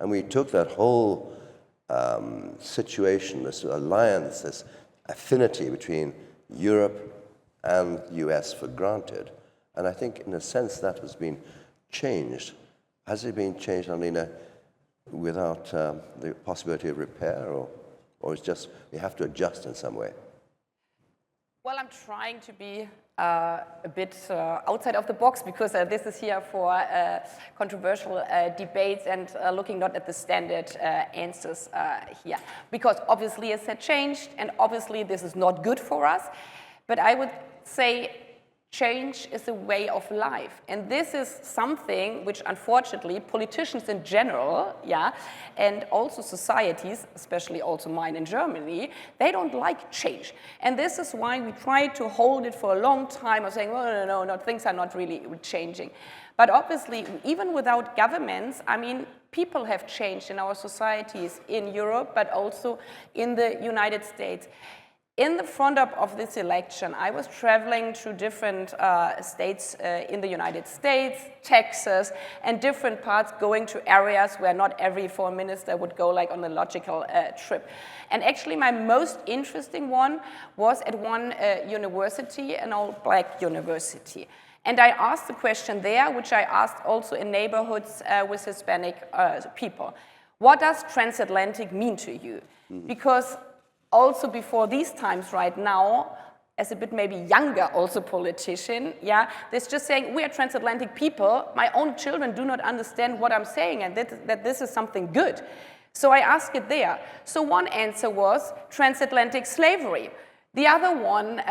And we took that whole situation, this alliance, this affinity between Europe and the US for granted. And I think, in a sense, that has been changed. Has it been changed, Annalena, without the possibility of repair, or it's just we have to adjust in some way? Well, I'm trying to be a bit outside of the box, because this is here for controversial debates and looking not at the standard answers here. Because obviously it's changed, and obviously this is not good for us. But I would say change is a way of life. And this is something which, unfortunately, politicians in general, and also societies, especially also mine in Germany, they don't like change. And this is why we try to hold it for a long time of saying, well, no, things are not really changing. But obviously, even without governments, I mean, people have changed in our societies in Europe, but also in the United States. In the front up of this election, I was traveling through different states in the United States, Texas, and different parts, going to areas where not every foreign minister would go, like on a logical trip. And actually, my most interesting one was at one university, an all-black university. And I asked the question there, which I asked also in neighborhoods with Hispanic people. What does transatlantic mean to you? Because also before these times right now, as a bit maybe younger also politician, there's just saying, we are transatlantic people, my own children do not understand what I'm saying, and that this is something good. So I asked it there. So one answer was transatlantic slavery. The other one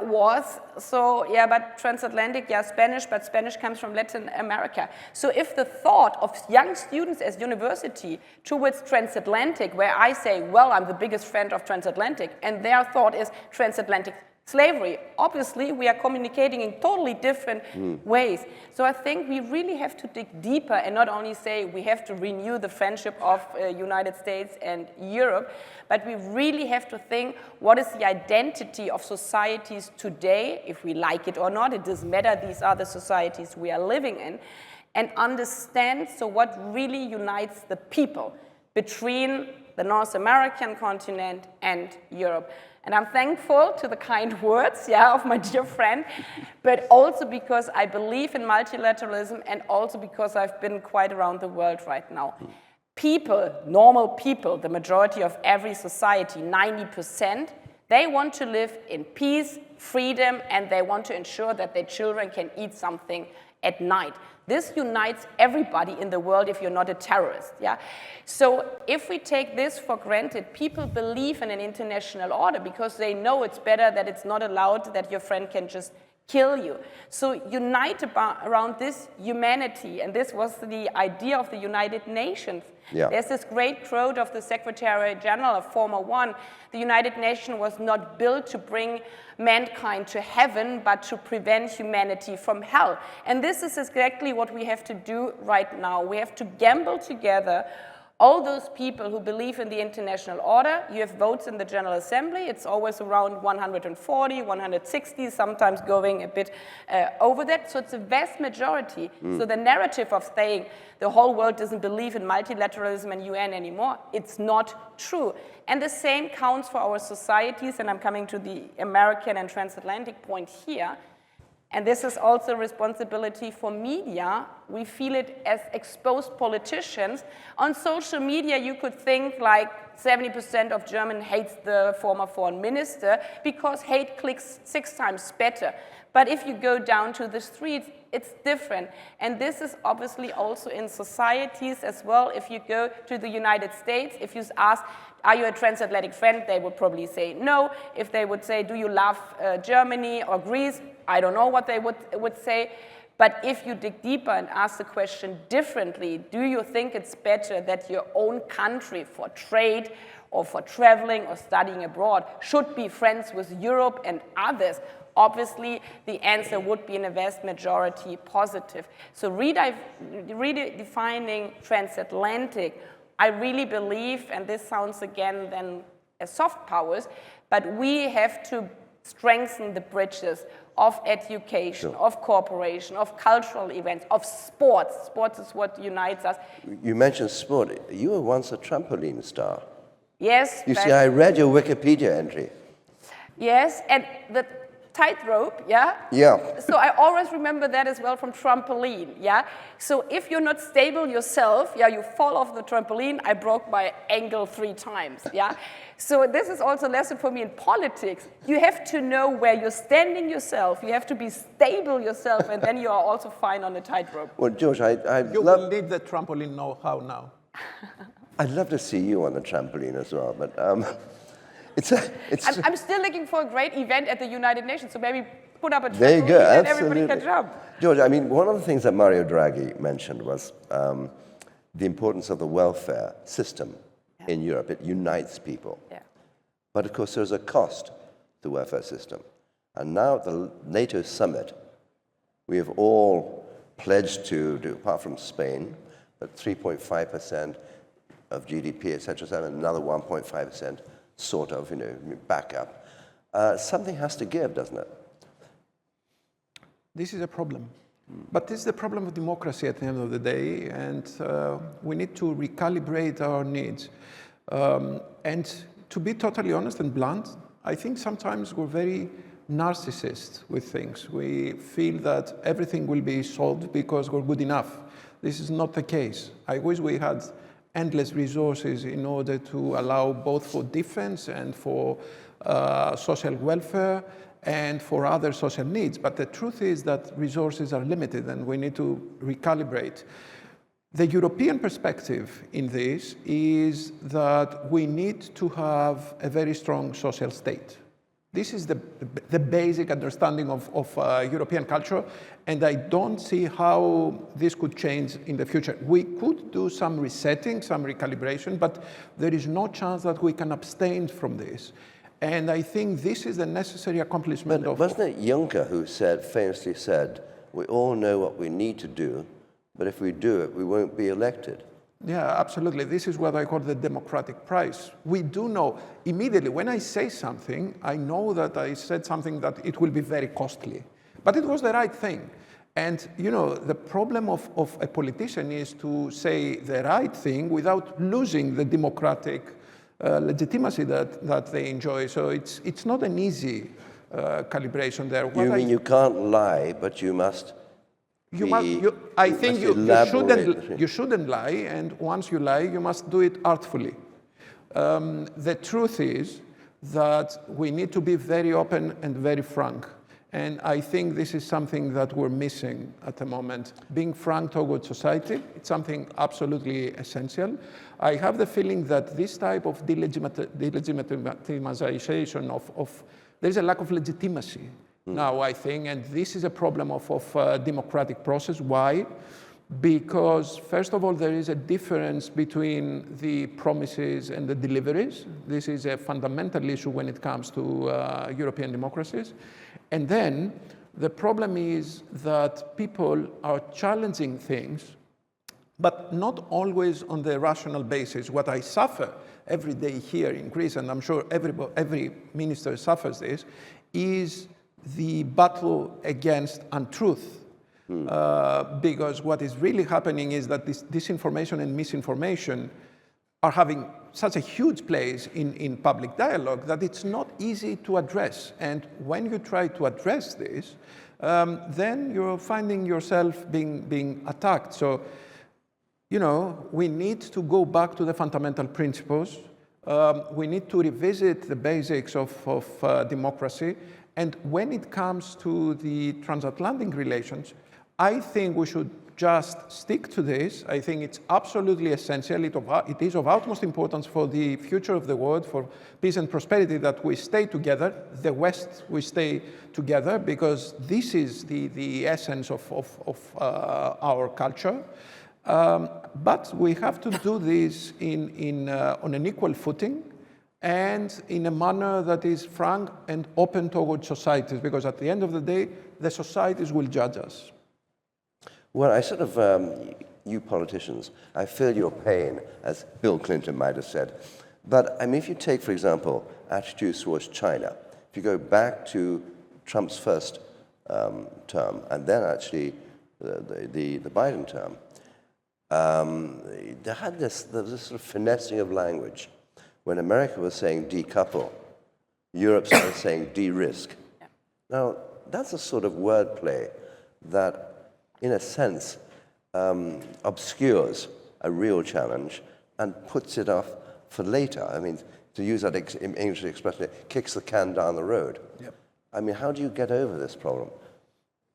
was, but transatlantic, Spanish, but Spanish comes from Latin America. So if the thought of young students as university towards transatlantic, where I say, well, I'm the biggest friend of transatlantic, and their thought is transatlantic slavery, obviously we are communicating in totally different ways. So I think we really have to dig deeper and not only say we have to renew the friendship of United States and Europe, but we really have to think what is the identity of societies today, if we like it or not, it doesn't matter, these are the societies we are living in, and understand what really unites the people between the North American continent and Europe. And I'm thankful to the kind words, of my dear friend, but also because I believe in multilateralism and also because I've been quite around the world right now. People, normal people, the majority of every society, 90%, they want to live in peace, freedom, and they want to ensure that their children can eat something at night. This unites everybody in the world if you're not a terrorist, So if we take this for granted, people believe in an international order because they know it's better, that it's not allowed that your friend can just kill you. So unite around this humanity, and this was the idea of the United Nations. There's this great quote of the Secretary General, a former one, the United Nations was not built to bring mankind to heaven, but to prevent humanity from hell. And this is exactly what we have to do right now. We have to gamble together all those people who believe in the international order. You have votes in the General Assembly. It's always around 140, 160, sometimes going a bit over that. So it's a vast majority. So the narrative of saying the whole world doesn't believe in multilateralism and UN anymore, it's not true. And the same counts for our societies, and I'm coming to the American and transatlantic point here. And this is also a responsibility for media. We feel it as exposed politicians. On social media, you could think like 70% of German hates the former foreign minister because hate clicks 6 times better. But if you go down to the streets, it's different. And this is obviously also in societies as well. If you go to the United States, if you ask, are you a transatlantic friend? They would probably say no. If they would say, do you love Germany or Greece? I don't know what they would say. But if you dig deeper and ask the question differently, do you think it's better that your own country for trade or for traveling or studying abroad should be friends with Europe and others? Obviously, the answer would be in a vast majority positive. So redefining transatlantic, I really believe, and this sounds again then as soft powers, but we have to strengthen the bridges of education, of cooperation, of cultural events, of sports. Sports is what unites us. You mentioned sport. You were once a trampoline star. Yes. You see, I read your Wikipedia entry. Yes, and the tightrope, yeah? Yeah. So I always remember that as well from trampoline, yeah? So if you're not stable yourself, yeah, you fall off the trampoline. I broke my ankle 3 times, yeah? So this is also a lesson for me in politics. You have to know where you're standing yourself. You have to be stable yourself, and then you are also fine on the tightrope. Well, George, You will need the trampoline know-how now. I'd love to see you on the trampoline as well, but I'm still looking for a great event at the United Nations, so maybe put up a there you trampoline go, and absolutely. everybody can jump. George, I mean, one of the things that Mario Draghi mentioned was the importance of the welfare system in Europe. It unites people. Yeah. But of course, there's a cost to the welfare system. And now at the NATO summit, we have all pledged to do, apart from Spain, but 3.5% of GDP, et cetera, and another 1.5% sort of, backup. Something has to give, doesn't it? This is a problem. But this is the problem of democracy at the end of the day, and we need to recalibrate our needs. And to be totally honest and blunt, I think sometimes we're very narcissist with things. We feel that everything will be solved because we're good enough. This is not the case. I wish we had endless resources in order to allow both for defense and for social welfare and for other social needs. But the truth is that resources are limited and we need to recalibrate. The European perspective in this is that we need to have a very strong social state. This is the basic understanding of European culture, and I don't see how this could change in the future. We could do some resetting, some recalibration, but there is no chance that we can abstain from this. And I think this is the necessary accomplishment of... Wasn't it Juncker who famously said, we all know what we need to do, but if we do it, we won't be elected? Yeah, absolutely. This is what I call the democratic price. We do know immediately when I say something, I know that I said something that it will be very costly. But it was the right thing. And, the problem of a politician is to say the right thing without losing the democratic legitimacy that they enjoy. So it's not an easy calibration there. You mean you can't lie, but you must... I think you shouldn't lie, and once you lie, you must do it artfully. The truth is that we need to be very open and very frank. And I think this is something that we're missing at the moment. Being frank towards society, it's something absolutely essential. I have the feeling that this type of delegitimization of there's a lack of legitimacy. Now, I think, and this is a problem of democratic process. Why? Because, first of all, there is a difference between the promises and the deliveries. This is a fundamental issue when it comes to European democracies. And then the problem is that people are challenging things, but not always on the rational basis. What I suffer every day here in Greece, and I'm sure every minister suffers this, is the battle against untruth. Because what is really happening is that this disinformation and misinformation are having such a huge place in public dialogue that it's not easy to address. And when you try to address this, then you're finding yourself being attacked. So, we need to go back to the fundamental principles. We need to revisit the basics of democracy. And when it comes to the transatlantic relations, I think we should just stick to this. I think it's absolutely essential. It is of utmost importance for the future of the world, for peace and prosperity, that we stay together. The West, we stay together, because this is the essence of our culture. But we have to do this on an equal footing, and in a manner that is frank and open towards societies, because at the end of the day, the societies will judge us. Well, I sort of, you politicians, I feel your pain, as Bill Clinton might have said. But, I mean, if you take, for example, attitudes towards China, if you go back to Trump's first term and then actually the Biden term, there was this sort of finessing of language. When America was saying decouple, Europe started saying de-risk. Yeah. Now, that's a sort of wordplay that, in a sense, obscures a real challenge and puts it off for later. I mean, to use that English expression, it kicks the can down the road. Yep. I mean, how do you get over this problem?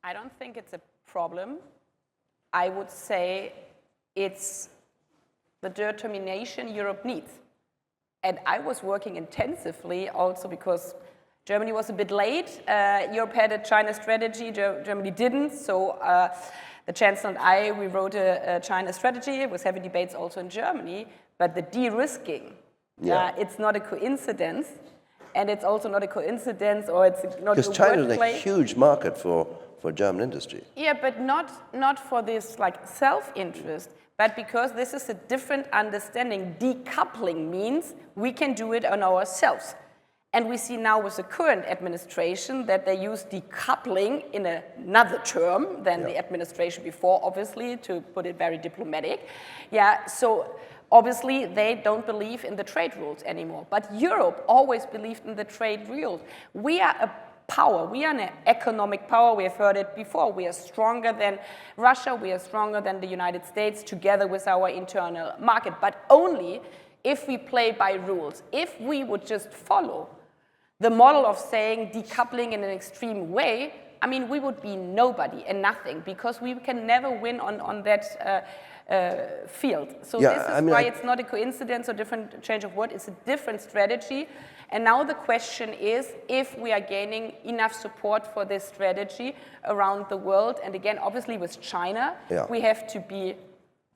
I don't think it's a problem. I would say it's the determination Europe needs. And I was working intensively also because Germany was a bit late. Europe had a China strategy, Germany didn't. So the Chancellor and I, we wrote a China strategy. It was heavy debates also in Germany. But the de-risking, it's not a coincidence. And it's also not a coincidence, or it's not a wordplay. Because China is a huge market for German industry. Yeah, but not for this like self-interest, but because this is a different understanding. Decoupling means we can do it on ourselves. And we see now with the current administration that they use decoupling in another term than the administration before, obviously, to put it very diplomatic. Yeah, so obviously they don't believe in the trade rules anymore. But Europe always believed in the trade rules. We are a power. We are an economic power. We have heard it before. We are stronger than Russia. We are stronger than the United States together with our internal market. But only if we play by rules. If we would just follow the model of saying decoupling in an extreme way, I mean, we would be nobody and nothing because we can never win on that field. So this is why it's not a coincidence or different change of word. It's a different strategy. And now the question is if we are gaining enough support for this strategy around the world. And again, obviously with China, we have to be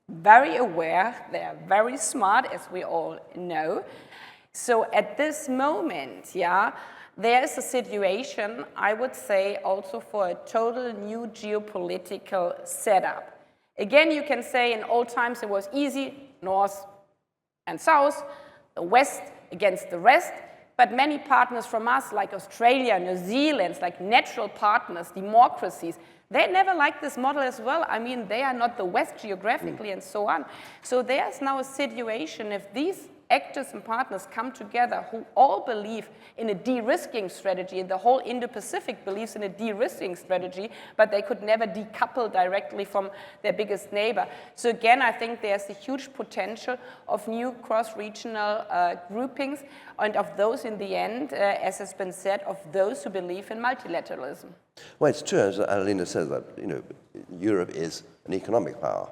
very aware. They are very smart, as we all know. So at this moment, there is a situation, I would say, also for a total new geopolitical setup. Again, you can say in old times it was easy, north and south, the west against the rest, but many partners from us, like Australia, New Zealand, like natural partners, democracies, they never liked this model as well. I mean, they are not the West geographically and so on. So there's now a situation, if these actors and partners come together who all believe in a de-risking strategy, and the whole Indo-Pacific believes in a de-risking strategy, but they could never decouple directly from their biggest neighbor. So again, I think there's a huge potential of new cross-regional groupings, and of those in the end, as has been said, of those who believe in multilateralism. Well, it's true, as Annalena says, that Europe is an economic power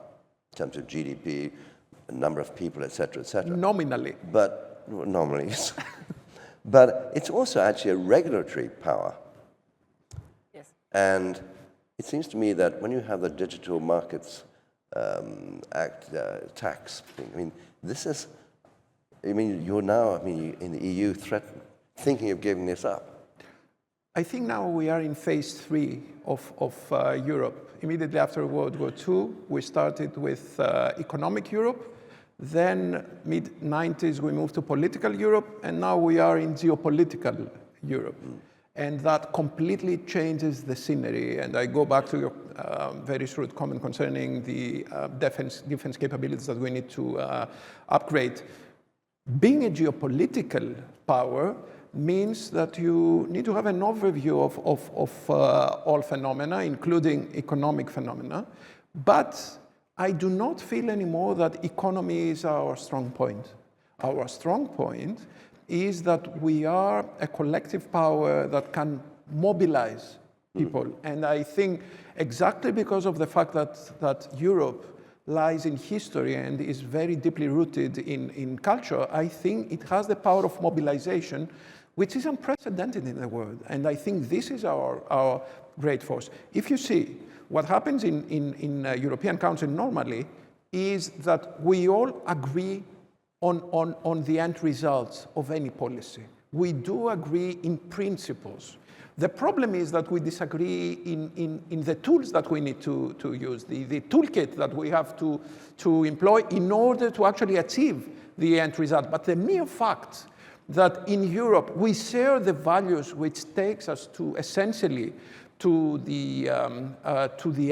in terms of GDP, a number of people, etc., etc. Nominally. But nominally, but it's also actually a regulatory power. Yes. And it seems to me that when you have the Digital Markets Act tax thing, I mean, this is, I mean, you're now, I mean, in the EU thinking of giving this up. I think now we are in phase 3 of Europe. Immediately after World War II, we started with economic Europe. Then, mid-90s, we moved to political Europe, and now we are in geopolitical Europe. And that completely changes the scenery. And I go back to your very shrewd comment concerning the defense capabilities that we need to upgrade. Being a geopolitical power means that you need to have an overview of all phenomena, including economic phenomena. But I do not feel anymore that economy is our strong point. Our strong point is that we are a collective power that can mobilize people. And I think exactly because of the fact that Europe lies in history and is very deeply rooted in culture, I think it has the power of mobilization, which is unprecedented in the world. And I think this is our great force. If you see, what happens in European Council normally is that we all agree on the end results of any policy. We do agree in principles. The problem is that we disagree in the tools that we need to use, the toolkit that we have to employ in order to actually achieve the end result. But the mere fact that in Europe we share the values which takes us to essentially to the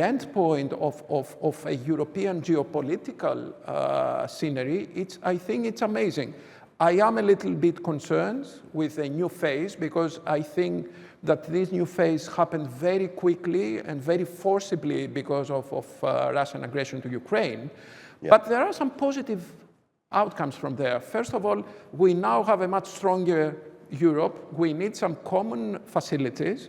end point of a European geopolitical scenery. I think it's amazing. I am a little bit concerned with a new phase because I think that this new phase happened very quickly and very forcibly because of Russian aggression to Ukraine. Yeah. But there are some positive outcomes from there. First of all, we now have a much stronger Europe. We need some common facilities.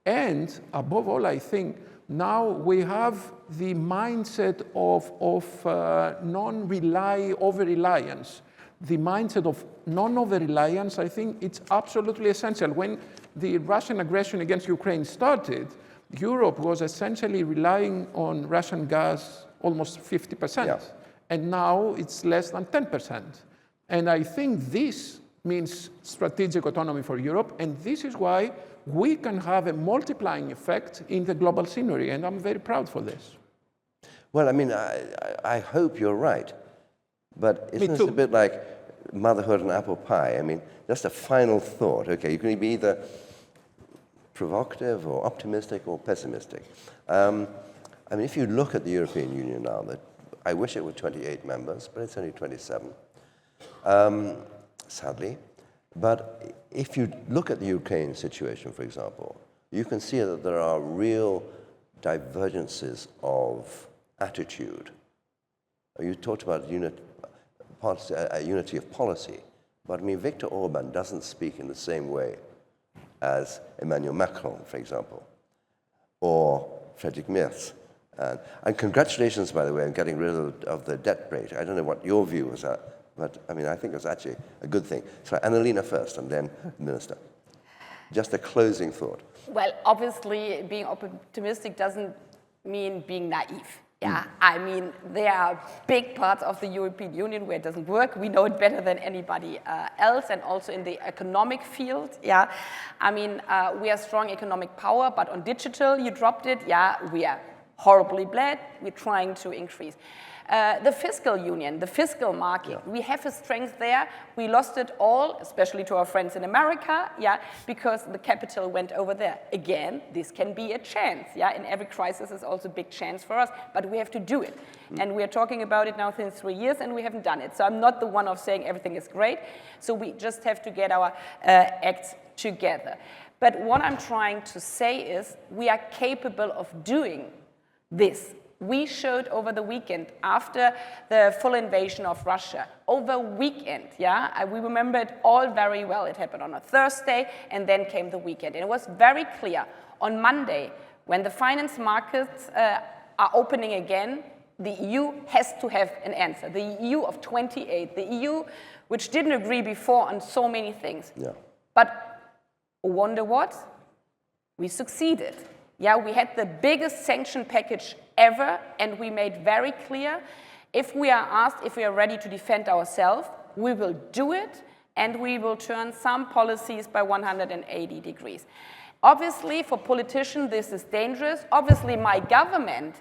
And above all, I think now we have the mindset of over-reliance. The mindset of non-over-reliance, I think it's absolutely essential. When the Russian aggression against Ukraine started, Europe was essentially relying on Russian gas almost 50%. Yeah. And now it's less than 10%. And I think this means strategic autonomy for Europe, and this is why we can have a multiplying effect in the global scenery, and I'm very proud for this. Well, I mean, I hope you're right, but isn't this a bit like motherhood and apple pie? I mean, just a final thought. Okay, you can be either provocative or optimistic or pessimistic. I mean, if you look at the European Union now, I wish it were 28 members, but it's only 27, sadly. But if you look at the Ukraine situation, for example, you can see that there are real divergences of attitude. You talked about unity of policy, but I mean, Viktor Orban doesn't speak in the same way as Emmanuel Macron, for example, or Friedrich Merz. And congratulations, by the way, on getting rid of the debt rate. I don't know what your view was at, but I mean, I think it's actually a good thing. So Annalena first, and then the Minister. Just a closing thought. Well, obviously, being optimistic doesn't mean being naive. Yeah, I mean, there are big parts of the European Union where it doesn't work. We know it better than anybody else, and also in the economic field. Yeah, I mean, we are strong economic power, but on digital, you dropped it. Yeah, we are horribly bad. We're trying to increase. The fiscal union, the fiscal market, we have a strength there. We lost it all, especially to our friends in America, yeah, because the capital went over there. Again, this can be a chance, yeah. In every crisis is also a big chance for us, but we have to do it. And we're talking about it now since 3 years, and we haven't done it. So I'm not the one of saying everything is great. So we just have to get our acts together. But what I'm trying to say is we are capable of doing this. We showed over the weekend, after the full invasion of Russia, over weekend, yeah, we remember it all very well. It happened on a Thursday, and then came the weekend. And it was very clear. On Monday, when the finance markets are opening again, the EU has to have an answer. The EU of 28, the EU which didn't agree before on so many things. Yeah. But wonder what? We succeeded. Yeah, we had the biggest sanction package ever, and we made very clear, if we are asked if we are ready to defend ourselves, we will do it, and we will turn some policies by 180 degrees. Obviously, for politicians, this is dangerous. Obviously, my government,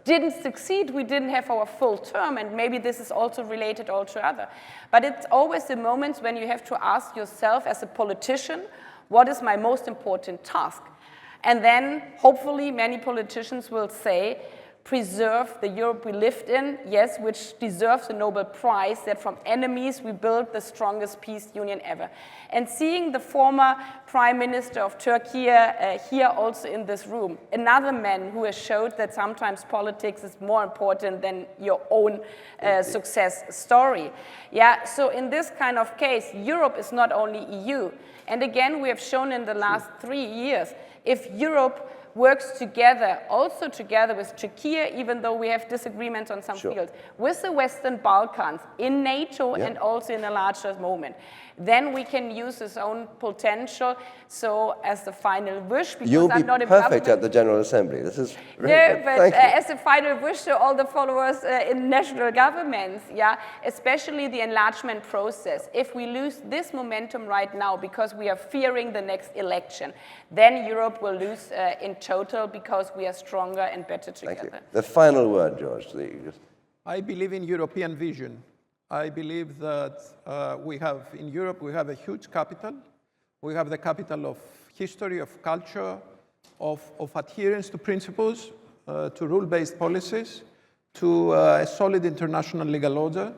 didn't succeed. We didn't have our full term, and maybe this is also related all to other. But it's always the moments when you have to ask yourself as a politician, what is my most important task? And then, hopefully, many politicians will say, preserve the Europe we lived in, yes, which deserves the Nobel Prize, that from enemies we built the strongest peace union ever. And seeing the former Prime Minister of Turkey here also in this room, another man who has showed that sometimes politics is more important than your own success story. Yeah, so in this kind of case, Europe is not only EU. And again, we have shown in the last 3 years, if Europe works together, also together with Turkey, even though we have disagreements on some fields, with the Western Balkans, in NATO and also in a larger moment, then we can use its own potential. So as the final wish, because you'll I'm not be perfect at the General Assembly. This is very good. But as a final wish to all the followers in national governments, especially the enlargement process, if we lose this momentum right now because we are fearing the next election, then Europe will lose in total because we are stronger and better together. Thank you. The final word, George. I believe in European vision. I believe that in Europe, we have a huge capital. We have the capital of history, of culture, of adherence to principles, to rule-based policies, to a solid international legal order.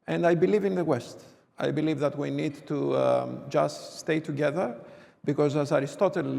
And I believe in the West. I believe that we need to just stay together, because as Aristotle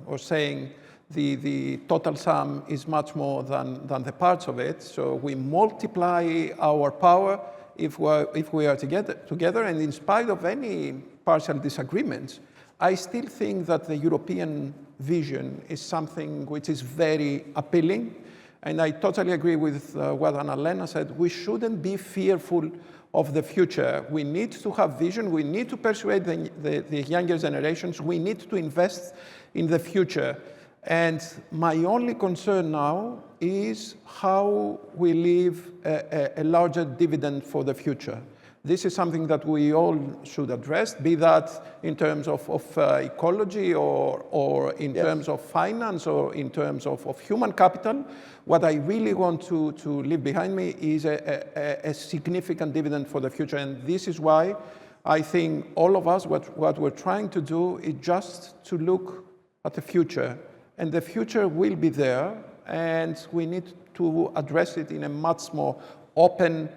was saying, the total sum is much more than the parts of it. So we multiply our power if we are together. And in spite of any partial disagreements, I still think that the European vision is something which is very appealing. And I totally agree with what Annalena said. We shouldn't be fearful of the future. We need to have vision. We need to persuade the younger generations. We need to invest in the future. And my only concern now is how we leave a larger dividend for the future. This is something that we all should address, be that in terms of ecology or in terms of finance or in terms of human capital. What I really want to leave behind me is a significant dividend for the future. And this is why I think all of us, what we're trying to do is just to look at the future. And the future will be there, and we need to address it in a much more open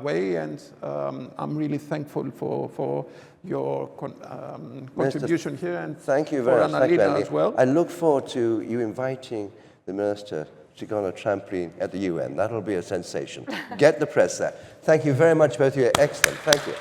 way. And I'm really thankful for your contribution here, and thank you very much, Annalena as well. I look forward to you inviting the Minister to go on a trampoline at the UN. That'll be a sensation. Get the press there. Thank you very much, both of you. Excellent. Thank you.